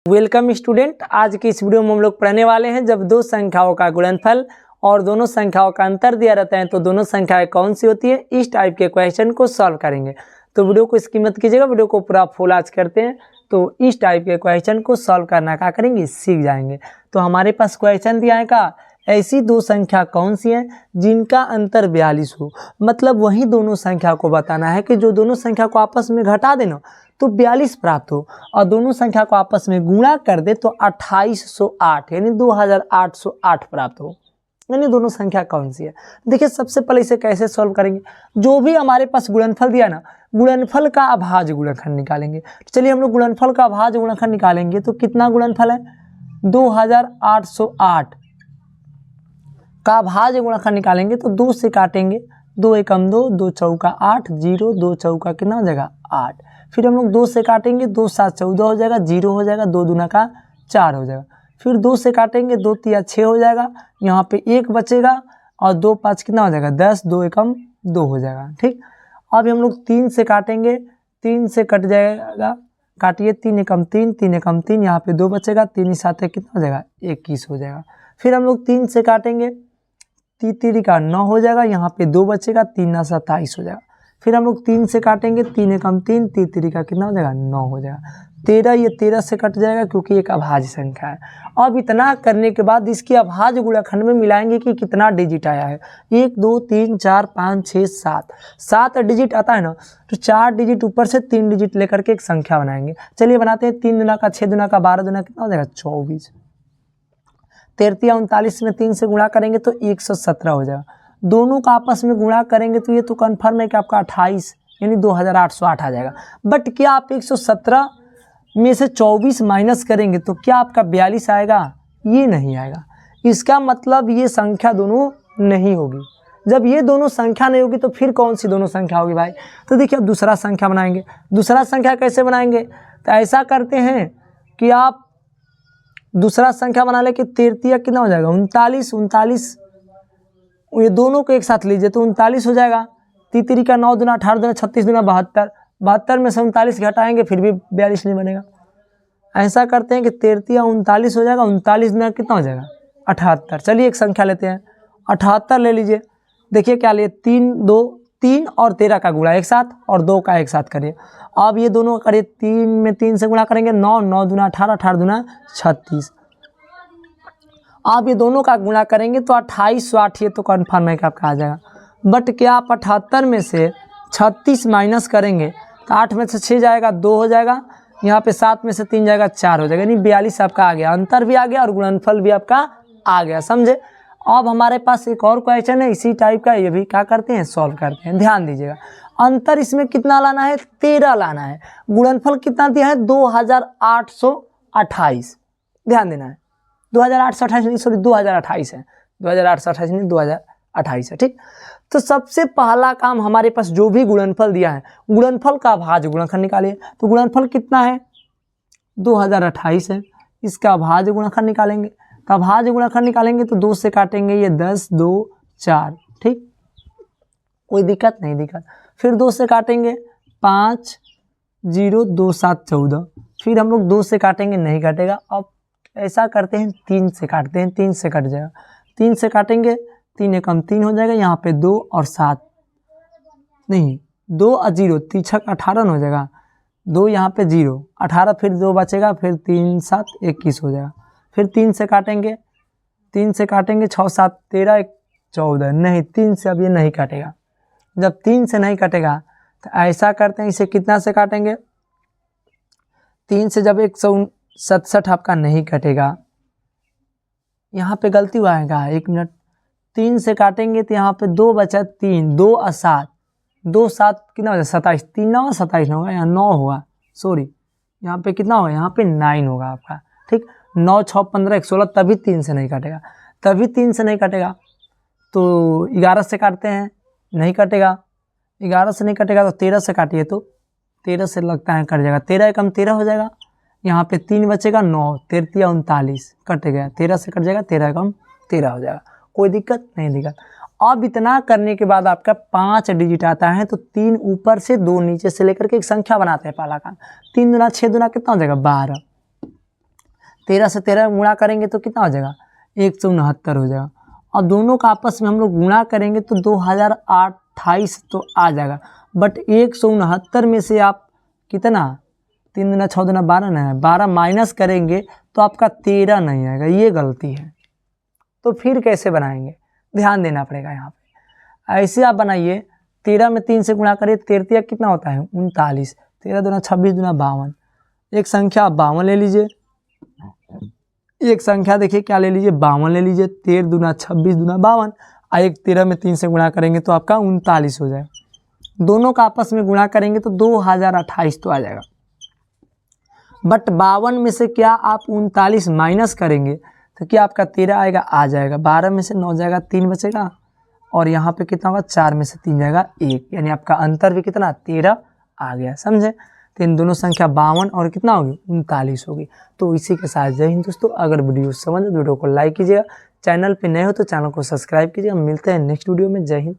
Welcome student. आज की इस वीडियो में हम लोग पढ़ने वाले हैं जब दो संख्याओं का गुणनफल और दोनों संख्याओं का अंतर दिया रहता है तो दोनों संख्याएं कौन सी होती है। इस टाइप के क्वेश्चन को सॉल्व करेंगे। तो वीडियो को स्किप मत कीजिएगा, वीडियो को पूरा फुल आज करते हैं तो इस टाइप के क्वेश्चन को सॉल्व करना क्या करेंगे, सीख जाएंगे। तो हमारे पास क्वेश्चन दिया है का ऐसी दो संख्या कौन सी हैं जिनका अंतर 42 हो। मतलब वही दोनों संख्या को बताना है कि जो दोनों संख्या को आपस में घटा देना तो 42 प्राप्त हो और दोनों संख्या को आपस में गुणा कर दे तो 2808 यानी 2808 प्राप्त हो। यानी दोनों संख्या कौन सी है। देखिए सबसे पहले इसे कैसे सॉल्व करेंगे। जो भी हमारे पास गुणनफल दिया ना, गुणनफल का अभाज्य गुणनखंड निकालेंगे। चलिए हम लोग गुणनफल का अभाज्य गुणनखंड निकालेंगे तो कितना गुणनफल है 2808 का अभाज्य गुणनखंड निकालेंगे तो 2 से काटेंगे, 2 एकम 2, 2 चौका 8, 0 2 चौका कितना हो जाएगा 8। फिर हम लोग 2 से काटेंगे, 2 7 14 हो जाएगा, 0 हो जाएगा, 2 दूना का 4 हो जाएगा। फिर 2 से काटेंगे, 2 तिया 6 हो जाएगा, यहाँ पे 1 बचेगा और 2 5 कितना हो जाएगा 10, 2 एकम 2 हो जाएगा। ठीक, अब हम लोग 3 से काटेंगे, 3 से कट जाएगा, काटिए 3 एकम 3, 3 एकम 3, यहाँ पे 2 बचेगा, 3 7 कितना हो जाएगा 21 हो जाएगा। फिर हम लोग 3 से काटेंगे, 3 का 9 हो जाएगा, यहाँ पे 2 बचेगा, 3 9 27 हो जाएगा। फिर हम लोग 3 से काटेंगे, 3 एकम 3, 3 का कितना हो जाएगा 9 हो जाएगा। 13 ये 13 से कट जाएगा क्योंकि एक अभाज्य संख्या है। अब इतना करने के बाद इसकी अभाज्य गुणनखंड में मिलाएंगे कि कितना डिजिट आया है। 1 2 3 4 5 6 7 7 डिजिट आता है ना, तो 4 डिजिट ऊपर से 3 डिजिट लेकर के एक संख्या बनाएंगे। चलिए बनाते हैं। 3 दुना का 6 दुना का 12 दुना कितना हो जाएगा 24। 33 39 में 3 से गुणा करेंगे तो 117 हो जाएगा। दोनों का आपस में गुणा करेंगे तो ये तो कन्फर्म है कि आपका 28 यानी 2808 आ जाएगा। बट क्या आप 117 में से 24 माइनस करेंगे तो क्या आपका 42 आएगा? ये नहीं आएगा। इसका मतलब ये संख्या दोनों नहीं होगी। जब ये दोनों संख्या नहीं होगी तो फिर कौन सी दोनों संख्या होगी भाई? तो देखिए अब दूसरा संख्या बनाएंगे। दूसरा संख्या कैसे बनाएंगे? तो ऐसा करते हैं कि आप दूसरा संख्या बना ले कि 33 कितना हो जाएगा 39, ये दोनों को एक साथ लीजिए तो 39 हो जाएगा। 3 का 9 दुना 18 दुना 36 दुना 72, 72 में से 39 घटाएंगे फिर भी 42 नहीं बनेगा। ऐसा करते हैं कि 33 39 हो जाएगा, 39 दुना कितना हो जाएगा 78। चलिए एक संख्या लेते हैं, 78 ले लीजिए। देखिए क्या लिए 3 और 13 का गुणा एक साथ और 2 का एक साथ करिए। अब ये दोनों करिए, 3 में 3 से गुणा करेंगे 9, 9 दुना 18, 18 दुना 36। आप ये दोनों का गुणा करेंगे तो 2808 ये तो कन्फर्म है कि आपका आ जाएगा। बट क्या आप 78 में से 36 माइनस करेंगे तो 8 में से 6 जाएगा 2 हो जाएगा, यहाँ पे 7 में से 3 जाएगा 4 हो जाएगा, यानी 42 आपका आ गया। अंतर भी आ गया और गुणनफल भी आपका आ गया, समझे। अब हमारे पास एक और क्वेश्चन है इसी टाइप का, ये भी क्या करते हैं सॉल्व करते हैं। ध्यान दीजिएगा, अंतर इसमें कितना लाना है 13 लाना है। गुणनफल कितना दिया है 2828। ध्यान देना है 2828 नहीं, सॉरी 2028 है, 2828 नहीं 2028 है। ठीक, तो सबसे पहला काम हमारे पास जो भी गुणनफल दिया है गुणनफल का अभाज्य गुणनखंड निकालिए। तो गुणनफल कितना है 2028 है, इसका अभाज्य गुणनखंड निकालेंगे। तो अभाज्य गुणनखंड निकालेंगे तो 2 से काटेंगे, ये 10 2 4। ठीक, कोई दिक्कत नहीं दिक्कत। फिर 2 से काटेंगे 5 0 2 7 14। फिर हम लोग 2 से काटेंगे, नहीं कटेगा। अब ऐसा करते हैं 3 से काटते हैं, 3 से कट जाएगा। 3 से काटेंगे, 3 एकम 3 हो जाएगा, यहाँ पे 2 और 7 नहीं 2 और 0 3 6 18 हो जाएगा, 2 यहाँ पे 0 18, फिर 2 बचेगा, फिर 3 7 21 हो जाएगा। फिर 3 से काटेंगे, 3 से काटेंगे 6 7 13 1 14, नहीं 3 से अब ये नहीं कटेगा। जब 3 से नहीं कटेगा तो ऐसा करते हैं, इसे कितना से काटेंगे 3 से जब 167 आपका नहीं कटेगा, यहाँ पे गलती हुआ है, 1 मिनट। 3 से काटेंगे तो यहाँ पे 2 बचा, 3 2 और 7 2 7 कितना हो जाएगा 27, 3 9 27 होगा, यहाँ 9 होगा, सॉरी यहाँ पे कितना होगा यहाँ पे 9 होगा आपका। ठीक, 9 6 15 16, तभी 3 से नहीं कटेगा, तभी 3 से नहीं कटेगा। तो 11 से काटते हैं, नहीं कटेगा। 11 से नहीं कटेगा तो 13 से काटिए, तो 13 से लगता है कट जाएगा, 13 एकम 13 हो जाएगा, यहाँ पे 3 बचेगा 9 13 39 कट गया, 13 से कट जाएगा, 13 एकम 13 हो जाएगा। कोई दिक्कत नहीं दिक्कत। अब इतना करने के बाद आपका 5 डिजिट आता है तो 3 ऊपर से 2 नीचे से लेकर के एक संख्या बनाते हैं पहला काम। 3 दूना 6 दूना कितना हो जाएगा 12। 13 से 13 गुणा करेंगे तो कितना हो जाएगा 169 हो जाएगा। अब दोनों का आपस में हम लोग गुणा करेंगे तो 2028 तो आ जाएगा, बट 169 में से आप कितना 3 दूना 6 दूना 12 ना है, 12 माइनस करेंगे तो आपका 13 नहीं आएगा, ये गलती है। तो फिर कैसे बनाएंगे, ध्यान देना पड़ेगा यहाँ पे। ऐसे आप बनाइए, 13 में 3 से गुणा करिए, 13 कितना होता है 39, 13 दूना 26 दूना 52, एक संख्या आप 52 ले लीजिए, एक संख्या देखिए क्या ले लीजिए 52 ले लीजिए, 13 दूना 26 दूना 52, और एक 13 में 3 से गुणा करेंगे तो आपका 39 हो जाएगा। दोनों का आपस में गुणा करेंगे तो 2028 तो आ जाएगा, बट 52 में से क्या आप 39 माइनस करेंगे तो क्या आपका 13 आएगा, आ जाएगा। 12 में से 9 जाएगा, 3 बचेगा, और यहाँ पे कितना होगा 4 में से 3 जाएगा 1, यानी आपका अंतर भी कितना 13 आ गया, समझे। तो इन दोनों संख्या 52 और कितना होगी 39 होगी। तो इसी के साथ जय हिंद दोस्तों। अगर वीडियो समझ वीडियो को लाइक कीजिएगा, चैनल पे नए हो तो चैनल को सब्सक्राइब कीजिएगा। मिलते हैं नेक्स्ट वीडियो में। जय हिंद।